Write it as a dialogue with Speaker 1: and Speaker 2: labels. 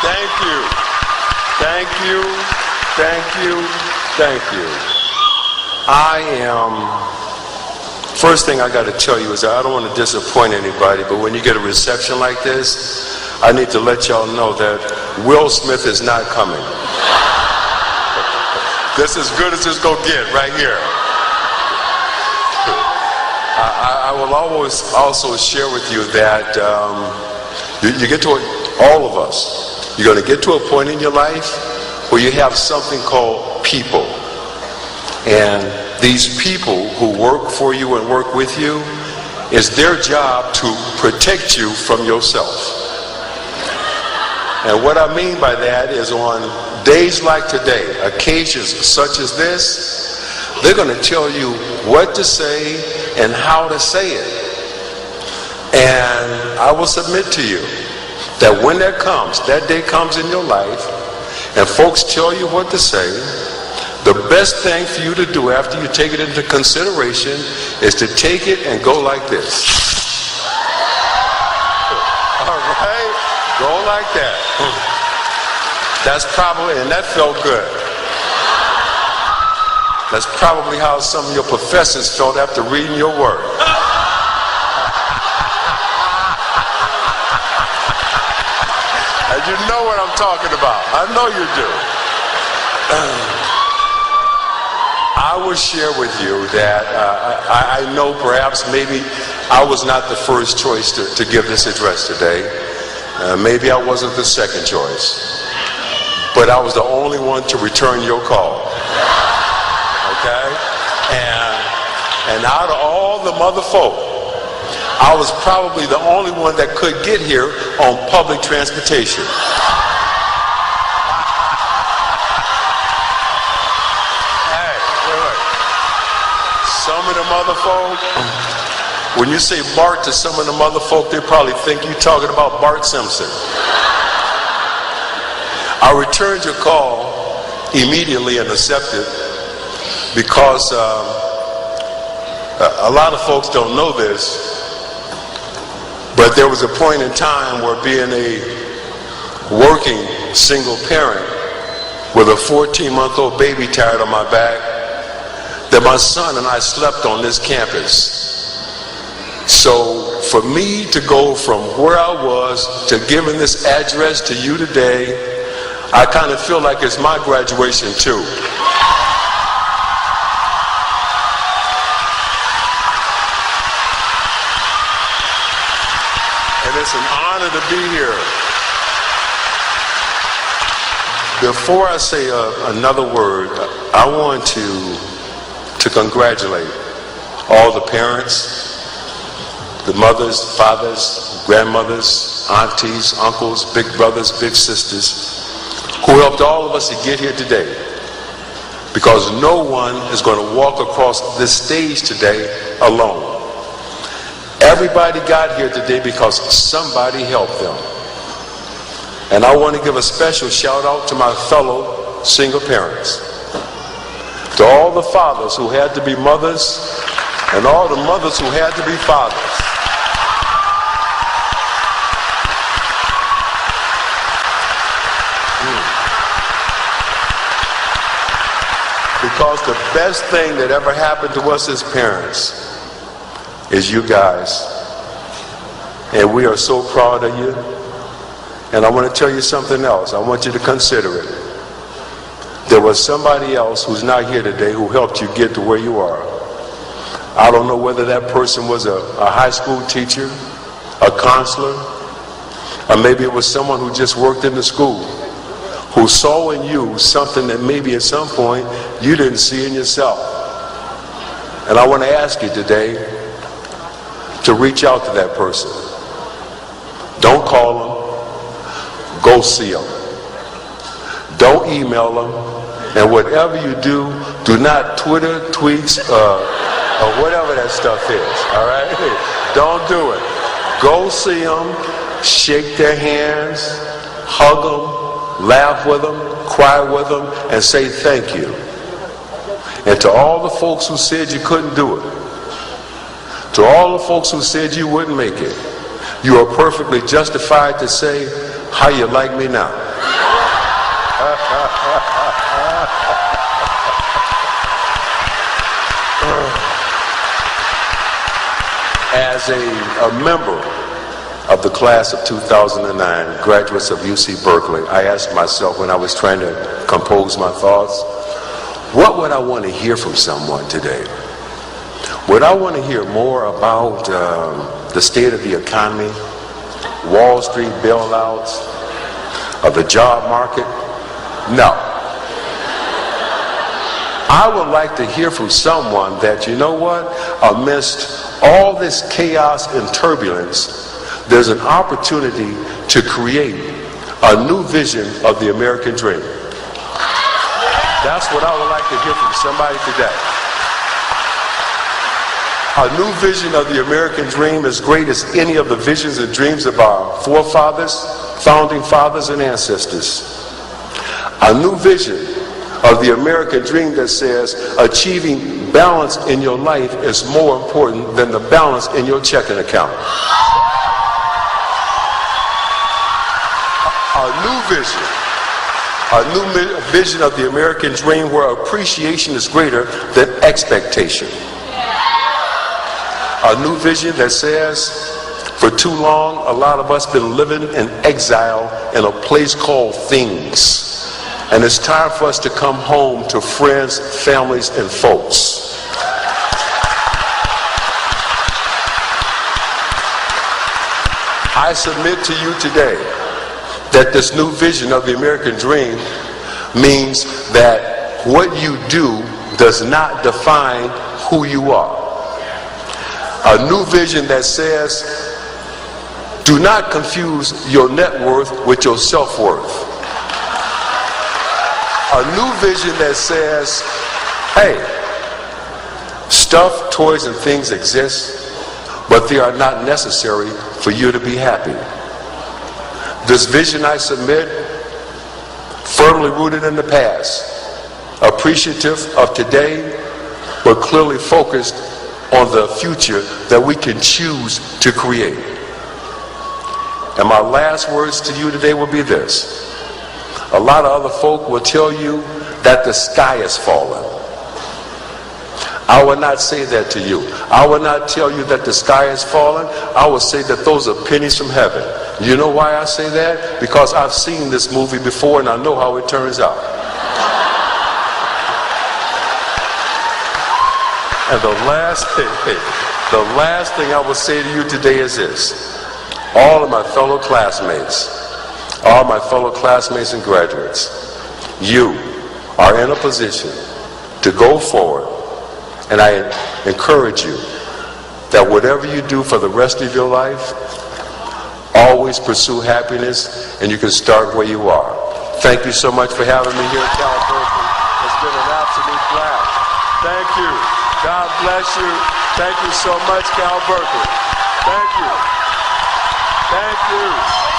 Speaker 1: Thank you. Thank you. Thank you. Thank you. First thing I got to tell you is I don't want to disappoint anybody, but when you get a reception like this, I need to let y'all know that Will Smith is not coming. This is as good as it's going to get right here. I will always also share with you that you get to all of us. You're going to get to a point in your life where you have something called people. And these people who work for you and work with you, it's their job to protect you from yourself. And what I mean by that is on days like today, occasions such as this, they're going to tell you what to say and how to say it. And I will submit to you that when that day comes in your life, and folks tell you what to say, the best thing for you to do after you take it into consideration is to take it and go like this. All right? Go like that. That's probably, and that felt good. That's probably how some of your professors felt after reading your work. And you know what I'm talking about. I know you do. I will share with you that I know perhaps maybe I was not the first choice to give this address today. Maybe I wasn't the second choice. But I was the only one to return your call. Okay? And out of all the mother folk, I was probably the only one that could get here on public transportation. Hey, wait. Some of the mother folk, when you say Bart to some of the mother folk, they probably think you're talking about Bart Simpson. I returned your call immediately and accepted because a lot of folks don't know this, but there was a point in time where being a working single parent with a 14-month-old baby tied on my back, that my son and I slept on this campus. So for me to go from where I was to giving this address to you today, I kind of feel like it's my graduation too. And it's an honor to be here. Before I say another word, I want to congratulate all the parents, the mothers, fathers, grandmothers, aunties, uncles, big brothers, big sisters, who helped all of us to get here today. Because no one is going to walk across this stage today alone. Everybody got here today because somebody helped them. And I want to give a special shout out to my fellow single parents. To all the fathers who had to be mothers, and all the mothers who had to be fathers. Because the best thing that ever happened to us as parents is you guys. And we are so proud of you. And I want to tell you something else. I want you to consider it. There was somebody else who's not here today who helped you get to where you are. I don't know whether that person was a high school teacher, a counselor, or maybe it was someone who just worked in the school, who saw in you something that maybe at some point you didn't see in yourself. And I want to ask you today to reach out to that person. Don't call them. Go see them. Don't email them. And whatever you do, do not Twitter, tweets, or whatever that stuff is. All right? Don't do it. Go see them. Shake their hands. Hug them. Laugh with them, cry with them, and say thank you. And to all the folks who said you couldn't do it, to all the folks who said you wouldn't make it, you are perfectly justified to say, how you like me now? As a member of the class of 2009, graduates of UC Berkeley, I asked myself when I was trying to compose my thoughts, what would I want to hear from someone today? Would I want to hear more about the state of the economy, Wall Street bailouts, of the job market? No. I would like to hear from someone that, you know what, amidst all this chaos and turbulence, there's an opportunity to create a new vision of the American dream. That's what I would like to hear from somebody today. A new vision of the American dream as great as any of the visions and dreams of our forefathers, founding fathers, and ancestors. A new vision of the American dream that says achieving balance in your life is more important than the balance in your checking account. A new vision of the American dream where appreciation is greater than expectation. A new vision that says, for too long, a lot of us been living in exile in a place called things. And it's time for us to come home to friends, families, and folks. I submit to you today that this new vision of the American dream means that what you do does not define who you are. A new vision that says, do not confuse your net worth with your self-worth. A new vision that says, hey, stuff, toys, and things exist, but they are not necessary for you to be happy. This vision I submit, firmly rooted in the past, appreciative of today, but clearly focused on the future that we can choose to create. And my last words to you today will be this. A lot of other folk will tell you that the sky is falling. I will not say that to you. I will not tell you that the sky is falling. I will say that those are pennies from heaven. You know why I say that? Because I've seen this movie before and I know how it turns out. And the last thing I will say to you today is this. All of my fellow classmates and graduates, you are in a position to go forward, and I encourage you that whatever you do for the rest of your life, always pursue happiness, and you can start where you are. Thank you so much for having me here at Cal Berkeley. It's been an absolute blast. Thank you. God bless you. Thank you so much, Cal Berkeley. Thank you. Thank you.